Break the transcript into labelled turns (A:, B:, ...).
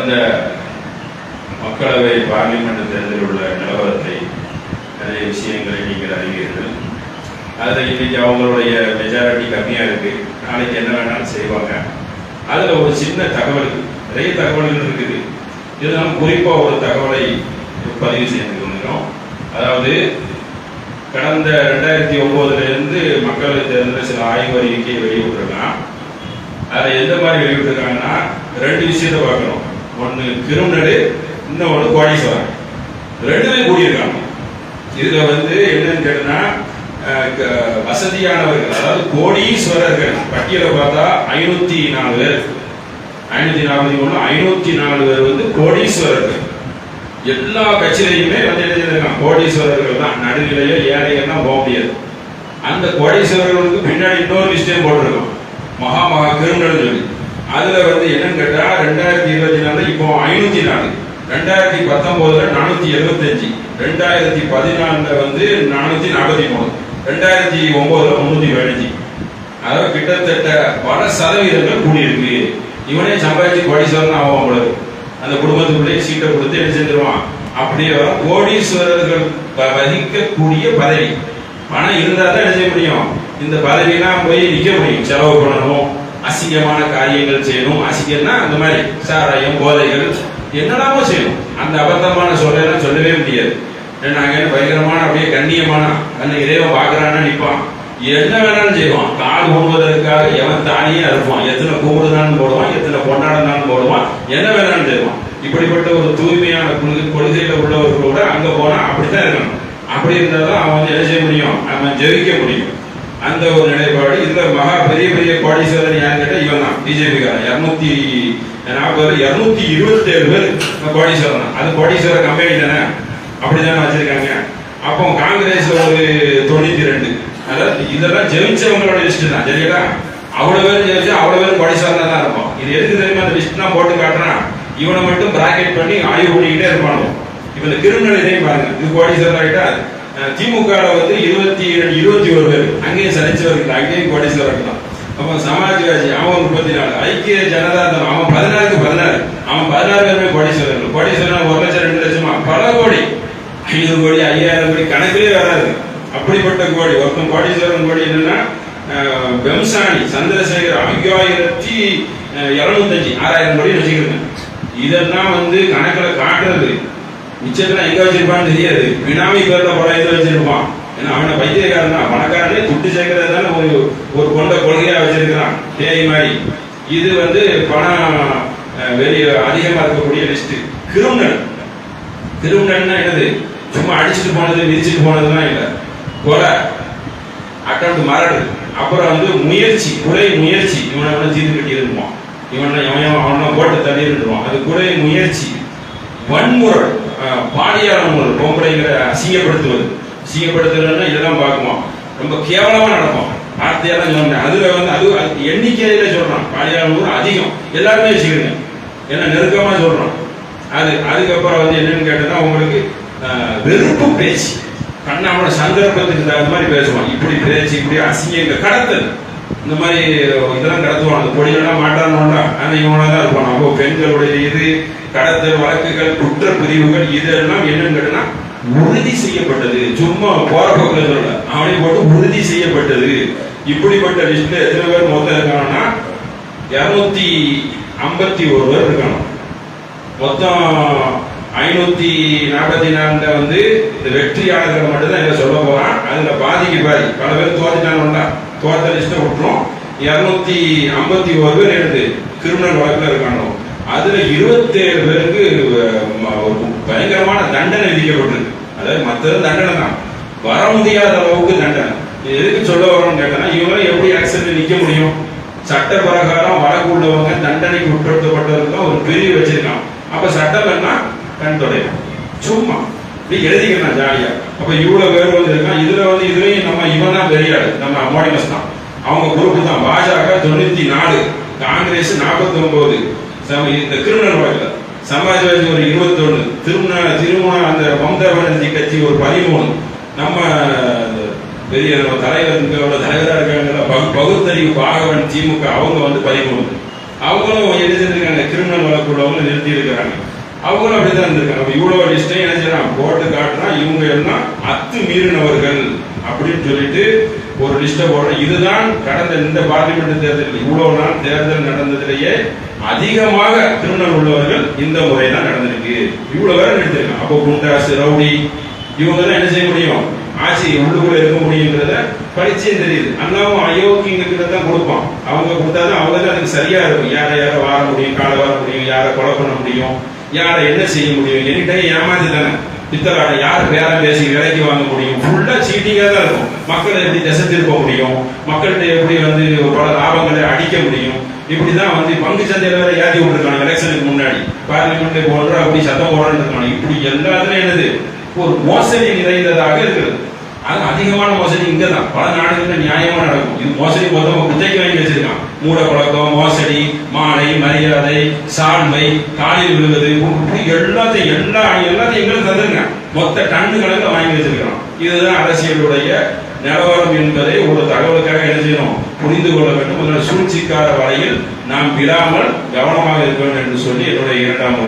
A: கடந்த மக்களவை பார்லிமெண்ட் தேர்தலில் உள்ள நிலவரத்தை நிறைய விஷயங்களை நீங்கள் அறிவீர்கள். அதில் இன்னைக்கு அவங்களுடைய மெஜாரிட்டி கம்மியாக இருக்கு, நாளைக்கு என்ன வேணாலும் செய்வாங்க. அதில் ஒரு சின்ன தகவல், நிறைய தகவல்கள் இருக்குது. இதனால் குறிப்பாக ஒரு தகவலை பதிவு செய்து கொள்கிறோம். அதாவது கடந்த 2009 மக்களவை தேர்தலில் சில ஆய்வு அறிக்கையை வெளியிட்டிருக்காங்க. அதில் எந்த மாதிரி வெளியிட்டிருக்காங்கன்னா, ரெண்டு விஷயத்தை பார்க்கணும். ஒன்று கிரிமினல், இன்னொன்று கோடீஸ்வரன். ரெண்டுமே கூடியிருக்காங்க. இதுல என்னன்னு கேட்டா, வசதியானவர்கள், அதாவது கோடீஸ்வரர்கள் பட்டியலை பார்த்தா 504 பேர், 504 பேர் கோடீஸ்வரர்கள். எல்லா கட்சியிலையுமே எழுதியிருக்காங்க கோடீஸ்வரர்கள் தான். நடுநிலையோ ஏழைகள் தான் போக முடியாது. அந்த கோடீஸ்வரர்களுக்கு பின்னாடி இன்னொரு லிஸ்டையும் போட்டிருக்கோம், மகா கிரிமினல் சொல்லி. அதுல என்னன்னு கேட்டா 2024 இப்போ 504, 2019 475, 2014 443, 2009 315. அதாவது கிட்டத்தட்ட பல சதவீதங்கள் கூடியிருக்கு. இவனே சம்பாதிச்சு கோடீஸ்வரன் ஆகும் பொழுது அந்த குடும்பத்துக்குள்ளேயே சீட்டை கொடுத்து என்ன செஞ்சிருவான். அப்படியே வர கோடீஸ்வரர்கள் வகிக்கக்கூடிய பதவி. பணம் இருந்தா தான் என்ன செய்ய முடியும், இந்த பதவியெல்லாம் போய் நிக்க முடியும். செலவு பண்ணணும், அசிங்கமான காரியங்கள் செய்யணும். அசிங்கம்னா அந்த மாதிரி சாராயம், போதைகள், என்னெல்லாமோ செய்யணும். அந்த அபத்தமான சொல்லலாம் சொல்லவே முடியாது. நாங்க பயங்கரமான அப்படியே கண்ணியமான அந்த இறைவன் பாக்குறான்னு நிற்பான். என்ன வேணாலும் செய்வான். கால் ஊடுவதற்காக எவன் தானியே அறுப்பான். எத்தனை கூடுதான்னு போடுவான், எத்தனை கொண்டாடுதான்னு போடுவான், என்ன வேணாலும் செய்வான். இப்படிப்பட்ட ஒரு தூய்மையான கொள்கையில உள்ளவர்களோட அங்க போனா அப்படித்தான் இருக்கணும். அப்படி இருந்தாலும் அவன் என்ன செய்ய முடியும், அவன் ஜெயிக்க முடியும். அந்த ஒரு நிலைப்பாடு. இதுல மகா பெரிய பெரிய கோடீஸ்வரன் யாருன்னு கேட்டா இவன் தான், பிஜேபி காரன். 227 பேர் கோடீஸ்வரன். அது கோடீஸ்வர கம்பெனி தானே, அப்படித்தானே வச்சிருக்காங்க. அப்போ காங்கிரஸ்ல ஒரு 92. அதாவது இதெல்லாம் ஜெயிச்சவங்களோட லிஸ்ட் தான். சரிங்களா? அவ்வளவு பேர் ஜெயிச்சா அவ்வளவு பேர் கோடீஸ்வரனா தான் இருப்போம். இது எதுக்கு தெரியுமா, அந்த லிஸ்ட் தான் போட்டு காட்டுறான். இவனை மட்டும் பிராக்கெட் பண்ணி ஆய்வு பண்ணிக்கிட்டே இருப்பானோ. இப்ப இந்த கிரிமினல் இதையும் பாருங்க, இது கோடீஸ்வரன் ஆகிட்டா. திமுக 21 பேர், அங்கேயும் சனிச்சவர்கள், அங்கேயும் கோடீஸ்வரர்கள் தான். அப்ப சமாஜ்வாதி அவன் 34, ஐக்கிய ஜனதா தளம் அவன் 14க்கு 14, அவன் 16 பேருமே கோடீஸ்வரர்கள். கோடீஸ்வரன் 1 லட்சம் 2 லட்சமா, பல கோடி, 500 கோடி 5000 கோடி கணக்கிலே வராது. அப்படிப்பட்ட கோடி. ஒருத்தன் கோடீஸ்வரன் கோடி என்னன்னா, பெம்சானி சந்திரசேகர் 5705, 6000 கோடி வச்சுக்கிறது. இதெல்லாம் கணக்கில் காட்டுறது. மிச்சத்துல எங்க வச்சிருப்பான்னு தெரியாது. பினாமி பேர்ல பல இது வச்சிருப்பான். ஏன்னா அவனை பைத்தியக்காரன் தான். பணக்காரனே துட்டு சேர்க்கறது தானே ஒரு கொண்ட கொள்கையா வச்சிருக்கிறான், தேய் மாதிரி. இது பணம் வெளியே அதிகமா இருக்கக்கூடிய லிஸ்ட். கிரிமினல்னா என்னது, சும்மா அடிச்சுட்டு போனது மிதிச்சுட்டு போனதுலாம் இல்லை. கொலை, அக்கௌண்ட் மரடு, அப்புறம் முயற்சி, கொலை முயற்சி. இவனை தீர்த்து கட்டி இருப்பான், அவனை போட்டு தள்ளி இருந்துருவான். அது கொலை முயற்சி. வன்முறை, பாலியல் முறை, பொம்பளைங்களை அசிங்கப்படுத்துறதுன்னா இதெல்லாம் பார்க்குமா, ரொம்ப கேவலமா நடக்கும். வார்த்தையெல்லாம் சொன்னேன். அதுல அது எண்ணிக்கையில சொல்றான். பாலியல் முறை அதிகம், எல்லாருமே வச்சுக்கிறேன், ஏன்னா நெருக்கமா சொல்றான். அதுக்கப்புறம் என்னன்னு கேட்டா, உங்களுக்கு வெறுப்பு பேச்சு, கண்ணாவோட சந்தர்ப்பத்துக்கு தகுந்த மாதிரி பேசுவான். இப்படி பேச்சு, இப்படி அசிங்க கடத்தல், இந்த மாதிரி இதெல்லாம் கடத்துவான். அந்த பொடியெல்லாம் மாட்டானோண்டா, ஆனா இவனதான் இருப்பான். அப்போ பெண்களுடைய இது கடத்தல் வழக்குகள், குற்ற பிரிவுகள், இதெல்லாம் என்னன்னு கேட்டா உறுதி செய்யப்பட்டது. சும்மா போற பக்கம் சொல்ல, அவனை போட்டு உறுதி செய்யப்பட்டது. இப்படிப்பட்ட லிஸ்ட்ல எத்தனை பேர் மொத்தம் இருக்காங்கன்னா 251 பேர் இருக்காங்க. மொத்தம் 544 இந்த வெற்றியாளர்கள் மட்டும் தான் சொல்ல போறான். அதுல பாதிக்கு பாதி பல பேர் தோத்துட்டாங்க. தோத்த லிஸ்ட விட்டுரும். 251 பேர் எடுத்து கிரிமினல் வழக்குல இருக்காங்க. அதுல 27 பேருக்கு பயங்கரமான தண்டனை விதிக்கப்பட்டிருக்கு. அதாவது மற்றது தண்டனை தான், வர முடியாத அளவுக்கு தண்டனை. எதுக்கு சொல்ல வரோம்னு கேட்டா, இவங்க எப்படி ஆக்சிடென்ட் நிக்க முடியும்? சட்ட பிரகாரம் வழக்கு உள்ளவங்க தண்டனைக்கு உட்படுத்தப்பட்டவர்கள் ஒரு பிரிவு வச்சிருக்கான். அப்ப சட்டம் என்ன, கண் தொடையும். சும்மா எழுதிக்கலாம் ஜாலியா. அப்ப இவ்வளவு பேர் இருக்கான். இதுலயும் நம்ம இவன் தான் பெரிய ஆளு, நம்ம அம்மாடிமஸ் தான். அவங்க குரூப் தான். பாஜக 94, காங்கிரஸ் 49, இந்த கிரிமினல் வழக்குல சமாஜ்வாதி ஒரு 21, திருமண அந்த மம்தா பானர்ஜி கட்சி ஒரு 13, நம்ம பெரிய தலைவராக இருக்காங்க பகுத்தறிவு பாகவன் திமுக அவங்க 13. அவங்களும் என்ன செஞ்சிருக்காங்க, கிரிமினல் வழக்கு உள்ளவங்க நிறுத்தி இருக்கிறாங்க. அவங்களும் அப்படிதான் இருந்திருக்காங்க. அப்ப இவ்வளவு லிஸ்டையும் என்ன செய்யறான், போட்டு காட்டுறான். இவங்க எல்லாம் அத்துமீறினவர்கள் அப்படின்னு சொல்லிட்டு ஒரு லிஸ்ட போடுறோம். இதுதான் கடந்த இந்த பார்லிமெண்ட் தேர்தலில் இவ்வளவு நாள் தேர்தல் நடந்ததிலேயே அதிகமாக கிரிமினல் உள்ளவர்கள் இந்த முறை தான் நடந்திருக்கு. இவ்வளவு பேர் நிறுத்திருக்காங்க. அப்போ குண்டாசு, ரவுடி இவங்க தான் என்ன செய்ய முடியும், ஆட்சி உள்ளுக்குள்ள இருக்க முடியுங்கிறத படிச்சே தெரியுது. அண்ணாவும் அயோக்கியங்கிட்ட தான் கொடுப்பான். அவங்க கொடுத்தாதான் அவங்க தான் அதுக்கு சரியா இருக்கும். யாரை யாரை வார முடியும், காலை வார முடியும், யாரை கொலை பண்ண முடியும், யாரை என்ன செய்ய முடியும், என்கிட்ட ஏமாந்து தானே பித்தராட யார் பேரம் பேசி விலைக்கு வாங்க முடியும். ஃபுல்லா சீட்டிங்கா தான் இருக்கும். மக்களை எப்படி திசை திருப்ப முடியும், மக்கள்கிட்ட எப்படி வந்து பல லாபங்களை அடிக்க முடியும். இப்படிதான் வந்து பங்கு சந்தையில வேற ஏற்றி விட்டுருக்காங்க. எலெக்ஷனுக்கு முன்னாடி பார்லிமெண்ட் போடுற அப்படி சத்தம் போடுறான்னு இருக்காங்க. இப்படி எல்லாத்துலயும் என்னது, ஒரு மோசடி நிறைந்ததாக இருக்கிறது. அது அதிகமான மோசடி இங்க தான். பல நாடுகளில் நியாயமா நடக்கும். இது மோசடி மொத்தம் குத்தைக்கு வாங்கி வச்சிருக்கான். மூட பழக்கம், மோசடி, மாலை மரியாதை, சால்வை, காலில் விழுவது, எல்லாத்தையும் எங்களுக்கு தந்துருங்க. மொத்த டன்னு கணக்கில் வாங்கி வச்சிருக்கிறோம். இதுதான் அரசியலுடைய நிலவரம் என்பதை ஒரு தகவலுக்காக என்ன செய்யணும், புரிந்து கொள்ள வேண்டும். சூழ்ச்சிக்கார வலையில் நாம் விடாமல் கவனமாக இருக்க வேண்டும் என்று சொல்லி என்னுடைய இரண்டாம்